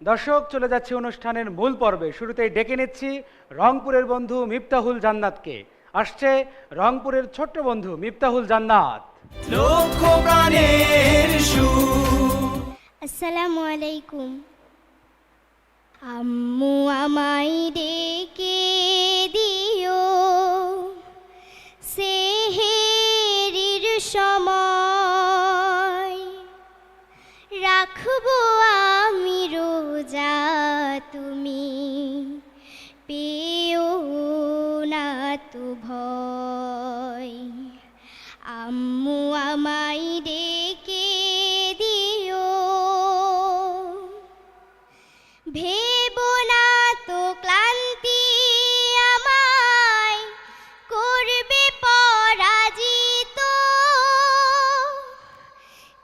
দর্শক, চলে যাচ্ছে অনুষ্ঠানের মূল পর্বে। শুরুতেই ডেকে নিচ্ছি রংপুরের বন্ধু মিফতাহুল জান্নাতকে। আসছে রংপুরের ছোট্ট বন্ধু মিফতাহুল জান্নাত। লক্ষ প্রাণের সুর। আসসালামু আলাইকুম। আম্মু আমায় ডেকে দিও সেহেরির সময়, রাখবো আমি রোজা, তুমি পেও না তো ভয়। আম্মু আমায় ডেকে দিও, ভেবো না তো ক্লান্তি আমায় করবে পরাজিত।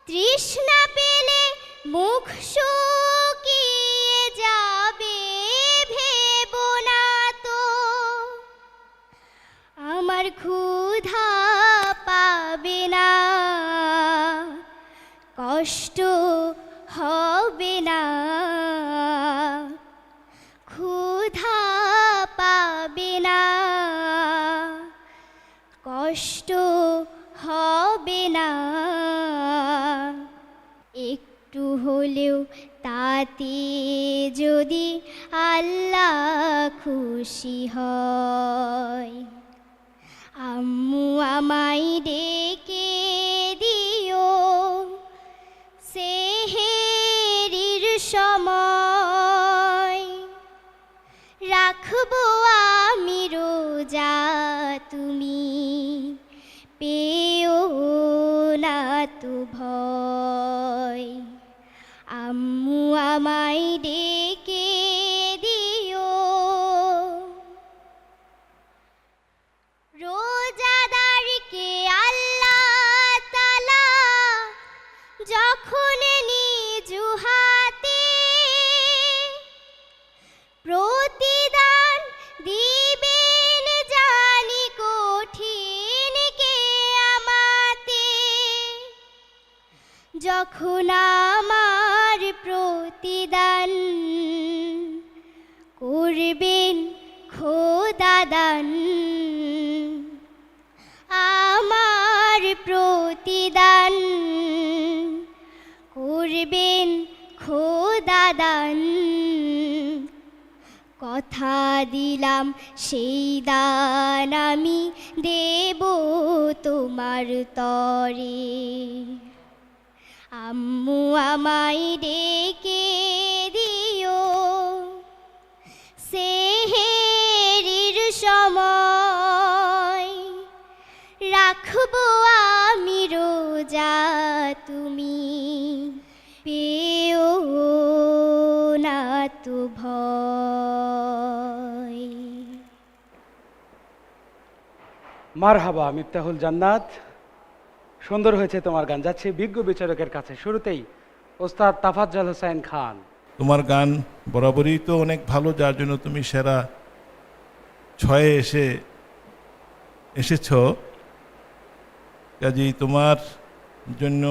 তৃষ্ণা পেলে মুখ শুকিয়ে যাবে, ভেবো না তো আমার ক্ষুধা পাবে না, কষ্ট হবে না। ক্ষুধা পাবে না, কষ্ট হবে না। একটু হলেও তাতে যদি আল্লাহ খুশি হয়। আম্মু আমায় ডেকে দিও সেহেরির সময়, রাখবো আমি রোজা, তুমি পেও না তো ভয়। আম্মু আমায় ডেকে দিও। রোজাদারকে আল্লাহ তাআলা যখন নিজু হাতে প্রতিদান দিবেন জানি কঠিন কিয়ামতে। যখন আমার প্রতিদান করবেন খোদা দান, আমার প্রতিদান করবেন খোদা দান। কথা দিলাম সেই দান আমি দেব তোমার তরে। আম্মু আমায় ডেকে দিও সেহেরির সময়, রাখবো আমি রোজা, তুমি পেও না তো ভয়। মারহাবা মিফতাহুল জান্নাত, সুন্দর হয়েছে তোমার গান। যাচ্ছে বিজ্ঞ বিচারকের কাছে। শুরুতেই ওস্তাদ তাফাজ্জল হোসেন খান। তোমার গান বরাবরই তো অনেক ভালো, যার জন্য তুমি সেরা 6-এ এসেছ। কাজেই তোমার জন্য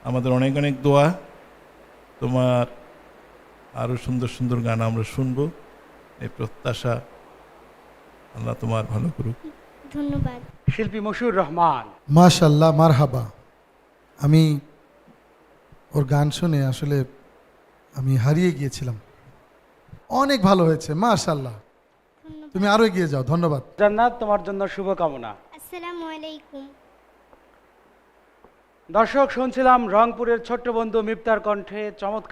আমাদের অনেক অনেক দোয়া। তোমার আরও সুন্দর সুন্দর গান আমরা শুনবো, এই প্রত্যাশা। আল্লাহ তোমার ভালো করুক। ধন্যবাদ। শিল্পী মশিউর রহমান। মাশাল্লাহ, মারহাবা। আমি ওর গান শুনে আসলে আমি হারিয়ে গিয়েছিলাম। অনেক ভালো হয়েছে, মাশাল্লাহ। তুমি আরো এগিয়ে যাও। ধন্যবাদ জান্নাত, তোমার জন্য শুভকামনা। আসসালামু আলাইকুম। দর্শক, শুনছিলাম রংপুরের ছোট্ট বন্ধু মিফতার কণ্ঠে চমৎকার